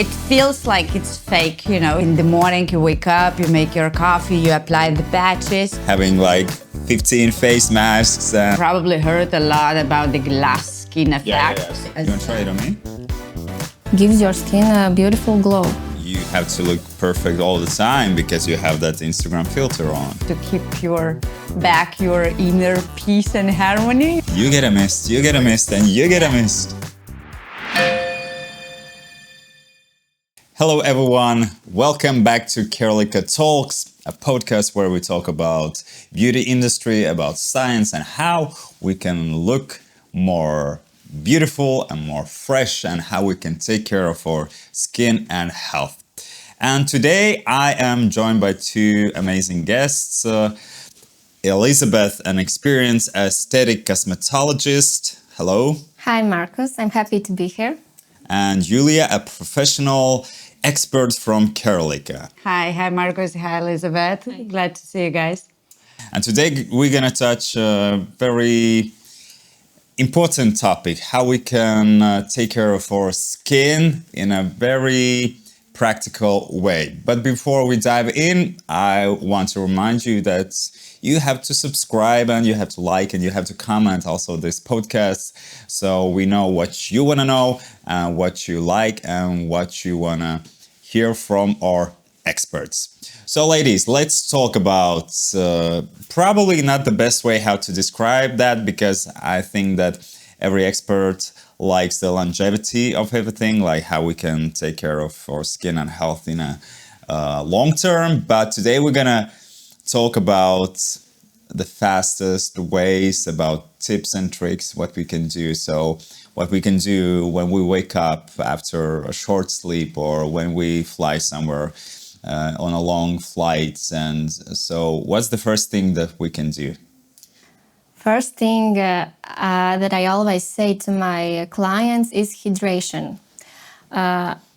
It feels like it's fake, In the morning, you wake up, you make your coffee, you apply the patches. Having like 15 face masks. Probably heard a lot about the glass skin effect. You want to try it on me? Gives your skin a beautiful glow. You have to look perfect all the time because you have that Instagram filter on. To keep your inner peace and harmony. You get a mist, you get a mist, and you get a mist. Hello everyone, welcome back to CARELIKA Talks, a podcast where we talk about beauty industry, about science and how we can look more beautiful and more fresh and how we can take care of our skin and health. And today I am joined by two amazing guests, Elizabeth, an experienced aesthetic cosmetologist. Hello. Hi Marcus, I'm happy to be here. And Julia, a professional expert from CARELIKA. Hi Marcos, hi Elizabeth. Hi. Glad to see you guys. And today we're going to touch a very important topic, how we can take care of our skin in a very practical way. But before we dive in, I want to remind you that you have to subscribe and you have to like and you have to comment also this podcast so we know what you want to know and what you like and what you want to hear from our experts. So ladies, let's talk about probably not the best way how to describe that, because I think that every expert likes the longevity of everything, like how we can take care of our skin and health in a long term. But today we're gonna talk about the fastest ways, about tips and tricks, what we can do. So what we can do when we wake up after a short sleep or when we fly somewhere on a long flight. And so what's the first thing that we can do? First thing that I always say to my clients is hydration.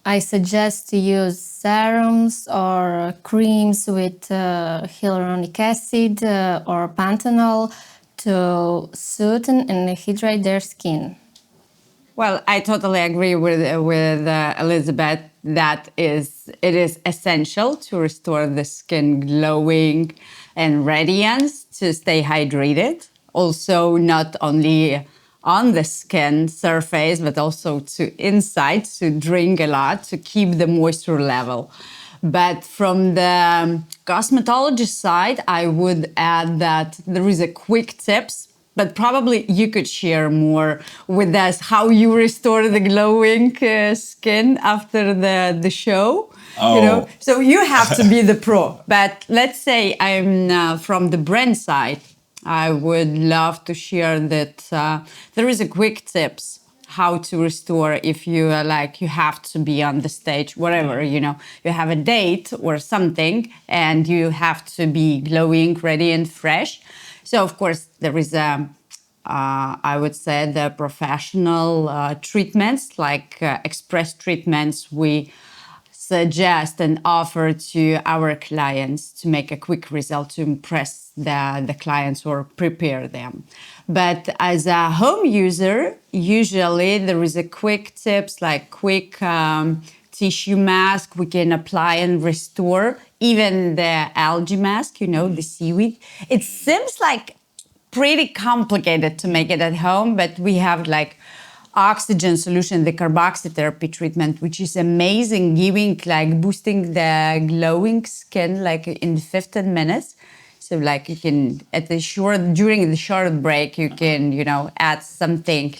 I suggest to use serums or creams with hyaluronic acid or panthenol to soothe and hydrate their skin. Well, I totally agree with Elizabeth that it is essential to restore the skin glowing and radiance, to stay hydrated. Also, not only on the skin surface, but also to inside, to drink a lot, to keep the moisture level. But from the cosmetologist side, I would add that there is a quick tips, but probably you could share more with us how you restore the glowing skin after the show. Oh. So you have to be the pro. But let's say I'm from the brand side. I would love to share that there is a quick tips how to restore if you you have to be on the stage, whatever, you have a date or something and you have to be glowing, radiant, fresh. So of course there is I would say the professional treatments, like express treatments we suggest and offer to our clients to make a quick result, to impress the clients or prepare them. But as a home user, usually there is a quick tips, like quick tissue mask we can apply and restore. Even the algae mask, the seaweed. It seems like pretty complicated to make it at home, but we have like oxygen solution, the carboxytherapy treatment, which is amazing, boosting the glowing skin in 15 minutes. So you can during the short break, you can, add something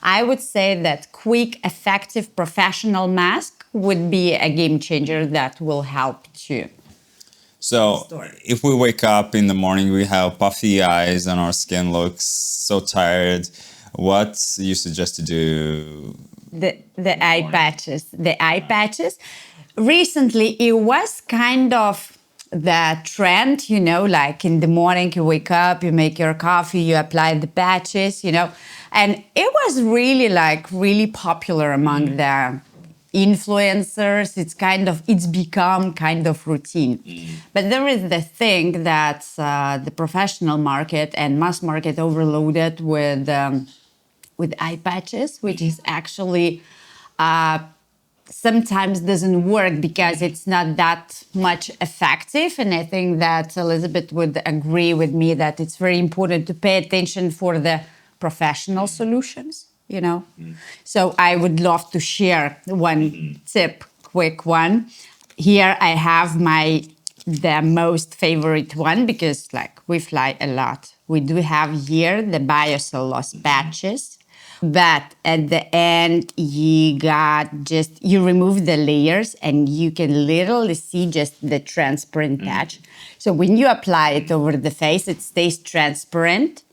I would say that quick, effective professional mask would be a game changer that will help too. So if we wake up in the morning, we have puffy eyes and our skin looks so tired, what you suggest to do? The eye patches. The eye patches. Recently, it was kind of the trend, in the morning you wake up, you make your coffee, you apply the patches, and it was really popular among the influencers. It's become kind of routine. But there is the thing that the professional market and mass market overloaded with eye patches, which is actually sometimes doesn't work because it's not that much effective. And I think that Elizabeth would agree with me that it's very important to pay attention for the professional solutions, you know. So I would love to share one tip, quick one. Here I have the most favorite one because like we fly a lot. We do have here the biocellulose patches, but at the end you remove the layers and you can literally see just the transparent patch. So when you apply it over the face, it stays transparent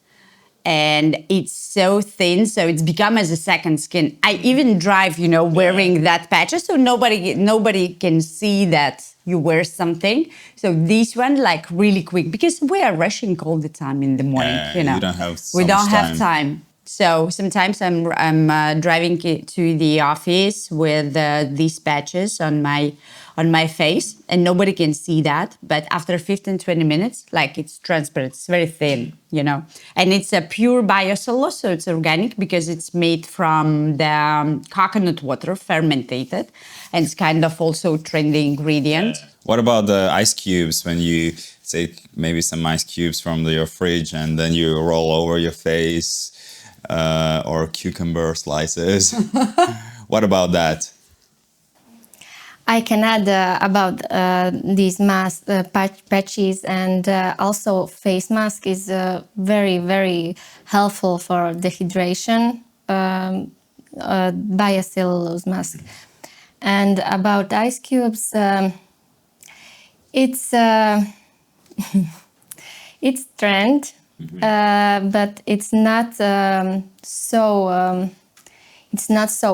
and it's so thin, so it's become as a second skin. I even drive, wearing that patch, so nobody can see that you wear something. So this one, like really quick, because we are rushing all the time in the morning. You don't have so we don't much have time. time. So sometimes I'm driving to the office with these patches on my face, and nobody can see that. But after 15, 20 minutes, like it's transparent, it's very thin, And it's a pure biocellulose, so it's organic because it's made from the coconut water, fermented, and it's kind of also trendy ingredient. What about the ice cubes when you take maybe some ice cubes from your fridge and then you roll over your face? Or cucumber slices. What about that? I can add about these patches, and also face mask is very, very helpful for dehydration, biocellulose mask. And about ice cubes, it's it's trend. But it's not so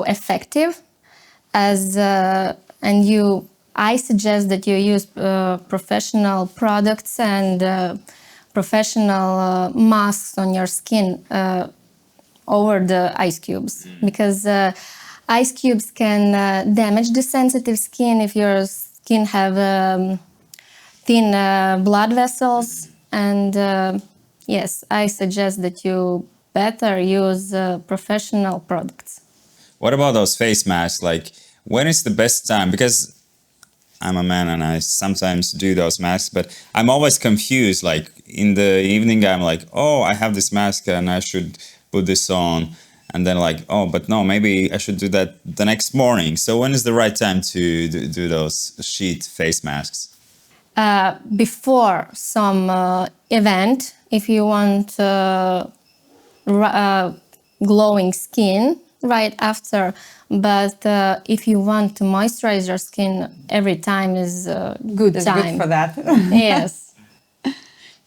effective as I suggest that you use professional products and professional masks on your skin over the ice cubes, because ice cubes can damage the sensitive skin if your skin have thin blood vessels. And yes, I suggest that you better use professional products. What about those face masks? Like, when is the best time? Because I'm a man and I sometimes do those masks, but I'm always confused. Like, in the evening, I'm like, oh, I have this mask and I should put this on. And then like, oh, but no, maybe I should do that the next morning. So when is the right time to do those sheet face masks? Before some event, if you want glowing skin, right after. But if you want to moisturize your skin, every time is good It's time. good for that. Yes.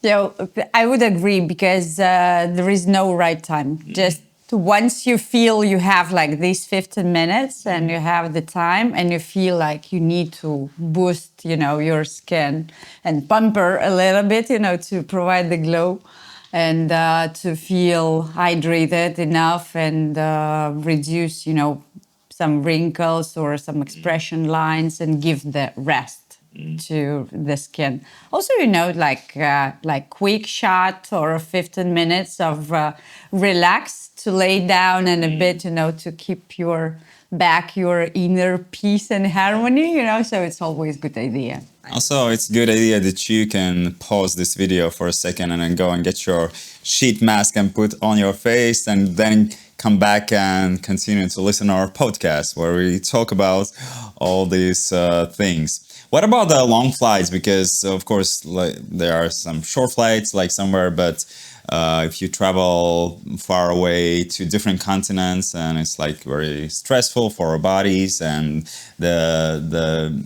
So I would agree because there is no right time. Just once you feel you have like these 15 minutes and you have the time and you feel like you need to boost, your skin and pamper a little bit, to provide the glow and to feel hydrated enough and reduce, some wrinkles or some expression lines and give the rest to the skin. Also, like quick shot or 15 minutes of relax to lay down and a bit, to keep your inner peace and harmony, so it's always a good idea. Also, it's a good idea that you can pause this video for a second and then go and get your sheet mask and put on your face and then come back and continue to listen to our podcast where we talk about all these things. What about the long flights? Because of course, like, there are some short flights like somewhere, but if you travel far away to different continents, and it's like very stressful for our bodies, and the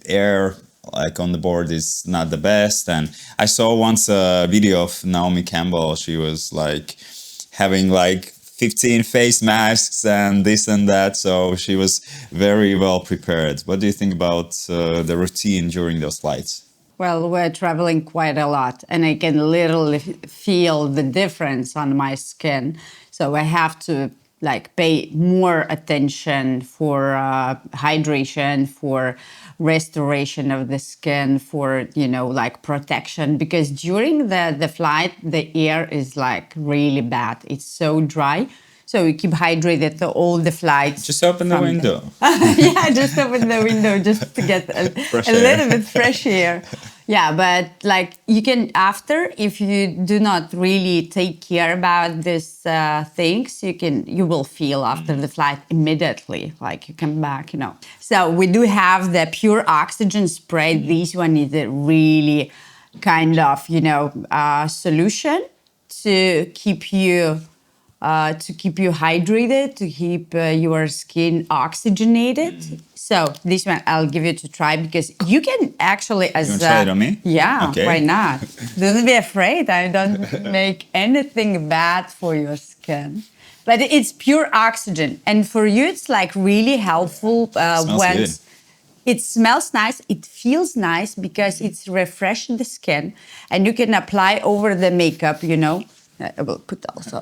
air like on the board is not the best. And I saw once a video of Naomi Campbell. She was like having like 15 face masks and this and that, so she was very well prepared. What do you think about the routine during those flights? Well, we're traveling quite a lot, and I can literally feel the difference on my skin. So I have to pay more attention for hydration, for restoration of the skin, for protection, because during the flight the air is really bad. It's so dry. So you keep hydrated all the flights. Just open the window. Yeah, just open the window just to get a little bit fresh air. Yeah, but like you can after, if you do not really take care about these things, you will feel after the flight immediately, like you come back, So we do have the pure oxygen spray. This one is a really kind of solution to keep you hydrated, to keep your skin oxygenated. So this one I'll give you to try because you can actually You want to try it on me? Yeah, Okay. why not? Don't be afraid. I don't make anything bad for your skin. But it's pure oxygen. And for you, it's like really helpful Smells when good. it smells nice, it feels nice because it's refreshing the skin. And you can apply over the makeup, I will put also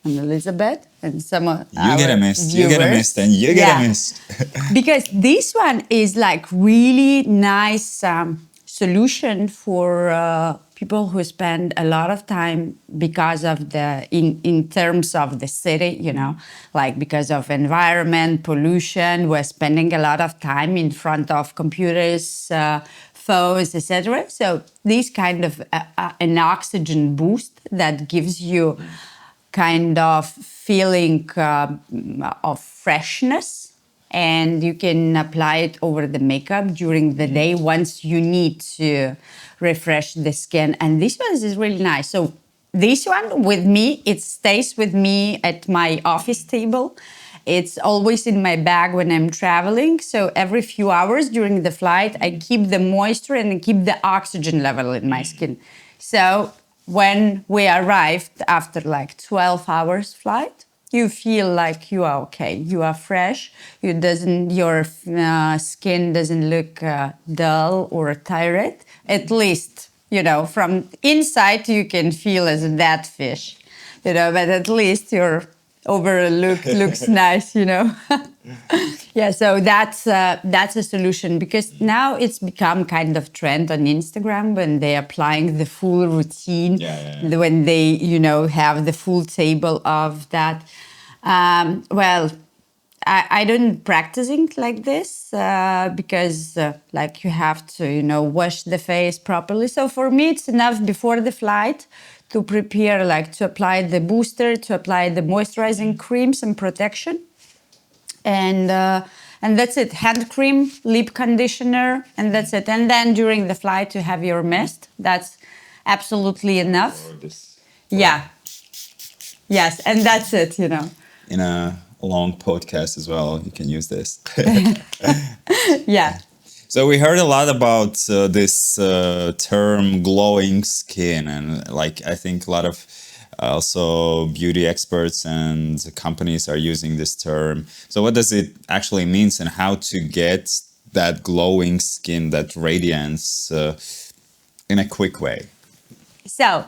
on Elizabeth and some of You get a mist, viewers. you get a mist, and you get a mist. Because this one is like really nice solution for people who spend a lot of time because of in terms of the city, like because of environment, pollution. We're spending a lot of time in front of computers, phones, etc. So this kind of an oxygen boost that gives you kind of feeling of freshness, and you can apply it over the makeup during the day once you need to refresh the skin. And this one is really nice. So this one with me, it stays with me at my office table. It's always in my bag when I'm traveling. So every few hours during the flight, I keep the moisture and I keep the oxygen level in my skin. So when we arrived after like 12 hours flight, you feel like you are okay, you are fresh, your skin doesn't look dull or tired. At least, from inside you can feel as a dead fish, but at least your overall look looks nice, Yeah, so that's a solution because now it's become kind of trend on Instagram when they're applying the full routine, when they, have the full table of that. Well, I don't practicing like this because like you have to, wash the face properly. So for me, it's enough before the flight to prepare, like to apply the booster, to apply the moisturizing creams and protection. And that's it. Hand cream, lip conditioner, and that's it. And then during the flight, to have your mist. That's absolutely enough. Yeah. Yes, and that's it. In a long podcast as well, you can use this. Yeah. So we heard a lot about this term glowing skin, and like I think a lot of also beauty experts and companies are using this term. So what does it actually mean, and how to get that glowing skin, that radiance in a quick way? So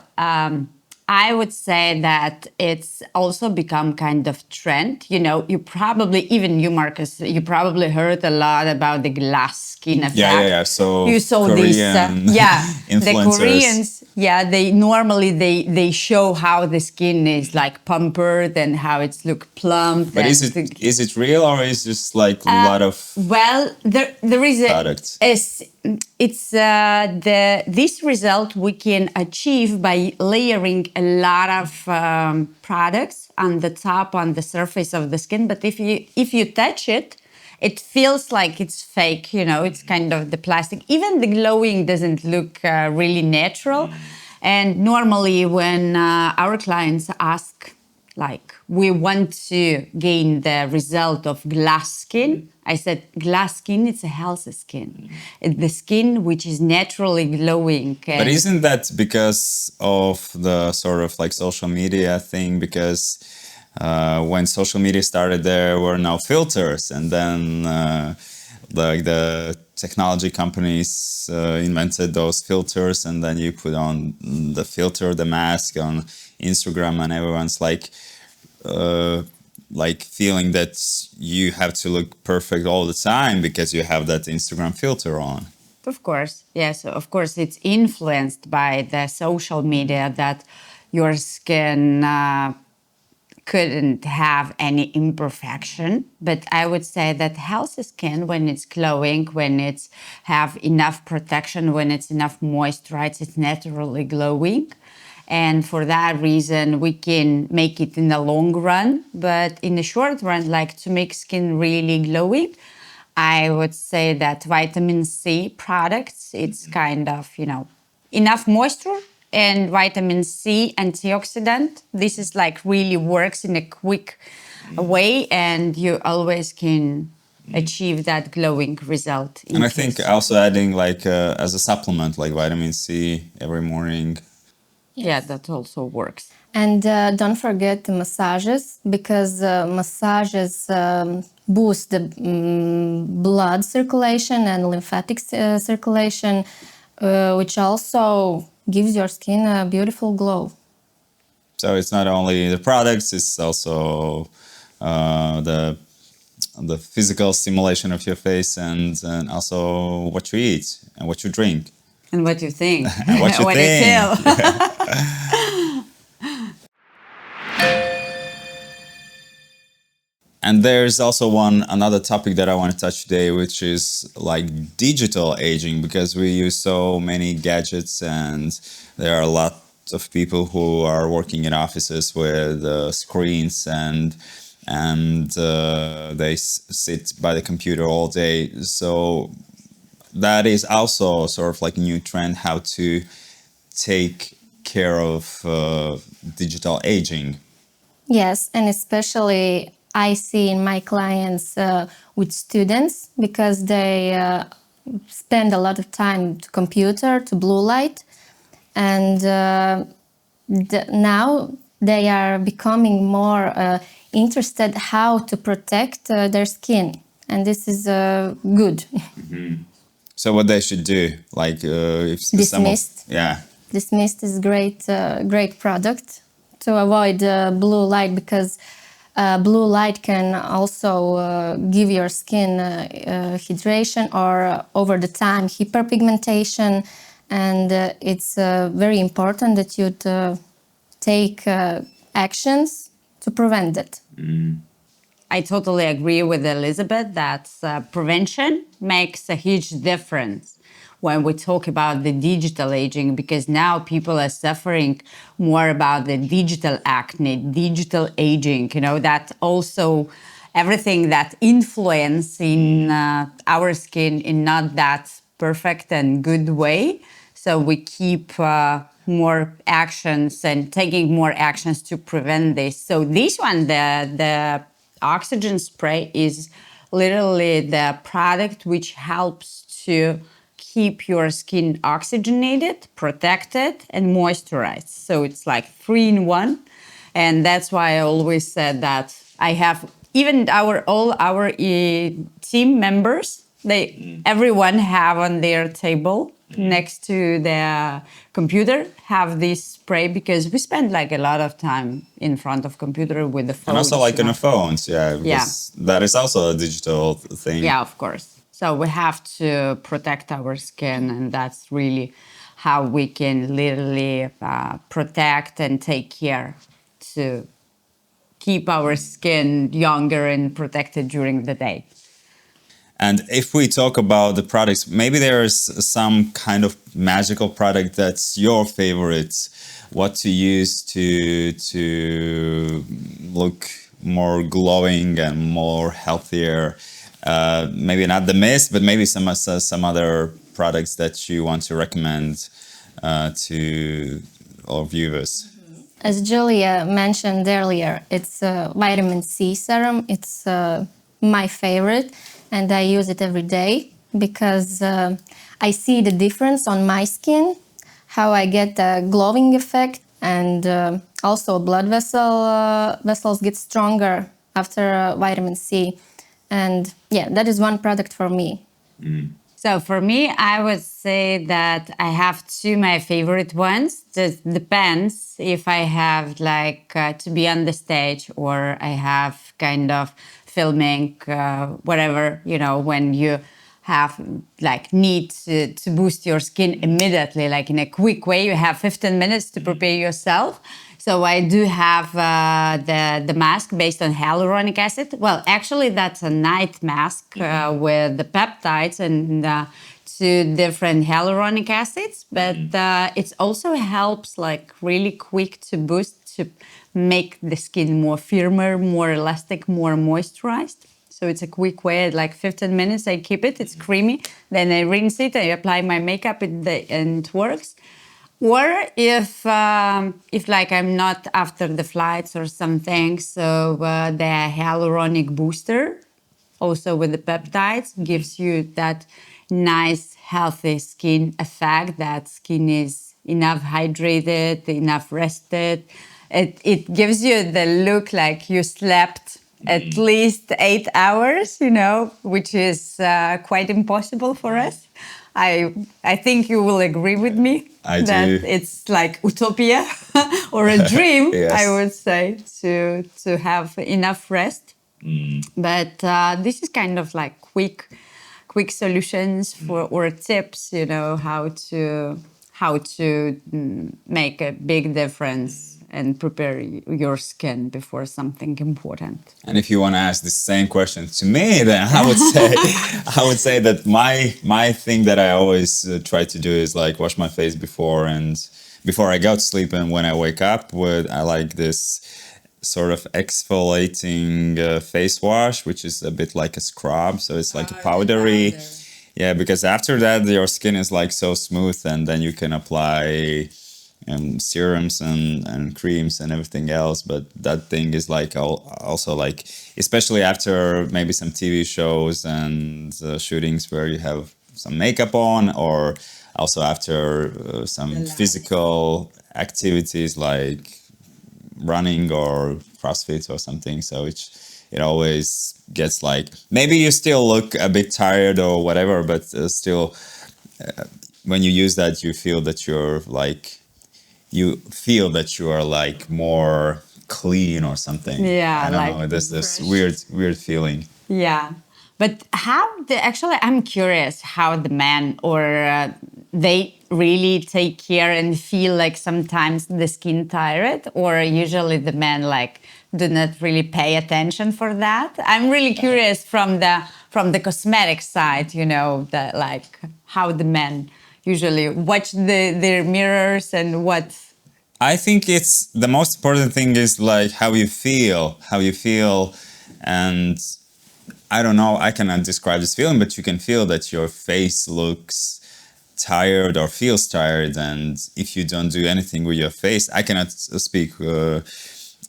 I would say that it's also become kind of trend. You probably, even you, Marcus, you probably heard a lot about the glass skin effect. Yeah. So you saw Korean this, influencers. The Koreans, they normally they show how the skin is like pampered and how it's look plump. But is it real, or is it just like a lot of there is products? It's this result we can achieve by layering a lot of products on the top, on the surface of the skin. But if you touch it, it feels like it's fake. It's kind of the plastic. Even the glowing doesn't look really natural. And normally, when our clients ask, like, we want to gain the result of glass skin, I said, glass skin, it's a healthy skin. It's the skin which is naturally glowing. But isn't that because of the sort of like social media thing? Because when social media started, there were no filters. And then like the technology companies invented those filters. And then you put on the filter, the mask on Instagram, and everyone's like feeling that you have to look perfect all the time because you have that Instagram filter on. Of course, yes. Of course, it's influenced by the social media that your skin couldn't have any imperfection. But I would say that healthy skin, when it's glowing, when it's have enough protection, when it's enough moisturized, it's naturally glowing. And for that reason, we can make it in the long run. But in the short run, like to make skin really glowing, I would say that vitamin C products, it's kind of, enough moisture and vitamin C antioxidant. This is like really works in a quick way, and you always can achieve that glowing result. And I think also adding like as a supplement, like vitamin C every morning. Yeah, that also works. And don't forget the massages, because massages boost the blood circulation and lymphatic circulation, which also gives your skin a beautiful glow. So it's not only the products; it's also the physical stimulation of your face, and also what you eat and what you drink. And what you think? And what you what think. you feel. And there's also another topic that I want to touch today, which is like digital aging, because we use so many gadgets, and there are a lot of people who are working in offices with screens, and they sit by the computer all day. So that is also sort of like a new trend, how to take care of digital aging. Yes, and especially I see in my clients with students, because they spend a lot of time to computer, to blue light, and now they are becoming more interested how to protect their skin, and this is good. So what they should do, like if This mist. yeah. This mist is great product to avoid blue light, because blue light can also give your skin hydration, or over the time hyperpigmentation, and it's very important that you take actions to prevent it. I totally agree with Elizabeth that prevention makes a huge difference when we talk about the digital aging, because now people are suffering more about the digital acne, digital aging, that also everything that influence in our skin in not that perfect and good way. So we keep more actions and taking more actions to prevent this. So this one, the oxygen spray, is literally the product which helps to keep your skin oxygenated, protected, and moisturized. So it's like 3-in-1. And that's why I always said that I have even all our team members, everyone have on their table next to the computer have this spray, because we spend like a lot of time in front of computer with the phones. And also like on the phones, because that is also a digital thing. Yeah, of course. So we have to protect our skin, and that's really how we can literally protect and take care to keep our skin younger and protected during the day. And if we talk about the products, maybe there's some kind of magical product that's your favorite, what to use to look more glowing and more healthier. Maybe not the mist, but maybe some other products that you want to recommend to our viewers. As Julia mentioned earlier, it's vitamin C serum. It's my favorite, and I use it every day because I see the difference on my skin, how I get a glowing effect, and also blood vessels get stronger after vitamin C. And yeah, that is one product for me. So for me, I would say that I have two my favorite ones. Just depends if I have like to be on the stage, or I have kind of filming, whatever, when you have like need to boost your skin immediately, like in a quick way. You have 15 minutes to prepare yourself. So I do have the mask based on hyaluronic acid. Well, actually, that's a night mask with the peptides and two different hyaluronic acids. But it also helps like really quick to boost to make the skin more firmer, more elastic, more moisturized. So it's a quick way, like 15 minutes, I keep it, it's creamy. Then I rinse it, I apply my makeup, and it works. Or if like I'm not after the flights or something, so the hyaluronic booster, also with the peptides, gives you that nice, healthy skin effect. That skin is enough hydrated, enough rested. It gives you the look like you slept at least 8 hours, which is quite impossible for us. I think you will agree with me I that do. it's like utopia or a dream, Yes. I would say, to have enough rest. But this is kind of like quick solutions for or tips, how to make a big difference and prepare your skin before something important. And if you want to ask the same question to me, then I would say that my thing that I always try to do is like wash my face before I go to sleep, and when I wake up, I like this sort of exfoliating face wash, which is a bit like a scrub, so it's like a powdery. Yeah, because after that your skin is like so smooth, and then you can apply serums and creams and everything else. But that thing is like also like, especially after maybe some TV shows and shootings where you have some makeup on, or also after some physical activities like running or CrossFit or something. So it always gets like, maybe you still look a bit tired or whatever, but still when you use that, you feel that you are like more clean or something. Yeah, I don't like know. There's this fresh. weird feeling. Yeah, but actually, I'm curious how the men or they really take care and feel like sometimes the skin tired, or usually the men like do not really pay attention for that. I'm really curious from the cosmetic side, that like how the men usually watch their mirrors and what. I think it's the most important thing is like how you feel, and I don't know, I cannot describe this feeling, but you can feel that your face looks tired or feels tired. And if you don't do anything with your face, I cannot speak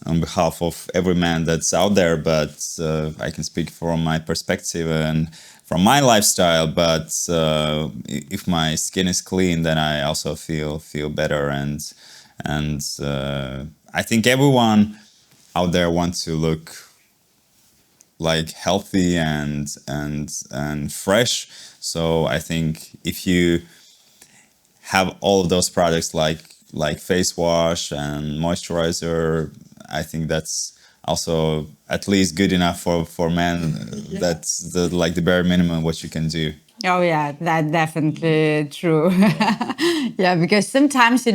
on behalf of every man that's out there, but I can speak from my perspective and from my lifestyle. But if my skin is clean, then I also feel better. And I think everyone out there wants to look like healthy and fresh. So I think if you have all of those products like face wash and moisturizer, I think that's also at least good enough for men. Yeah. That's the bare minimum what you can do. Oh yeah, that definitely true. Yeah, because sometimes,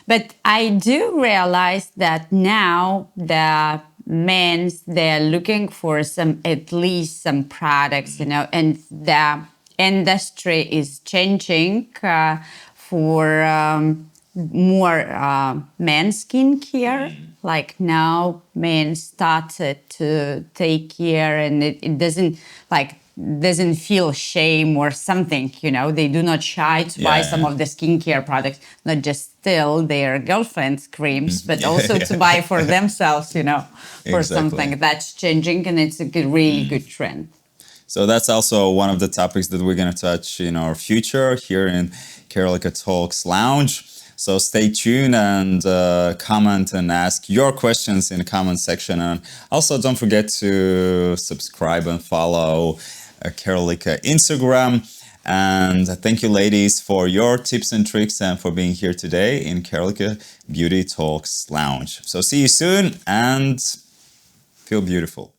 but I do realize that now the men, they're looking for at least some products, and the industry is changing for more men's skincare. Like now men started to take care, and it doesn't feel shame or something, they do not shy to buy some of the skincare products, not just still their girlfriend's creams, but also to buy for themselves, for Exactly. something. That's changing, and it's a really good trend. So that's also one of the topics that we're going to touch in our future here in CARELIKA Talks Lounge. So stay tuned and comment and ask your questions in the comment section. And also don't forget to subscribe and follow CARELIKA Instagram. And thank you, ladies, for your tips and tricks and for being here today in CARELIKA Beauty Talks Lounge. So see you soon and feel beautiful.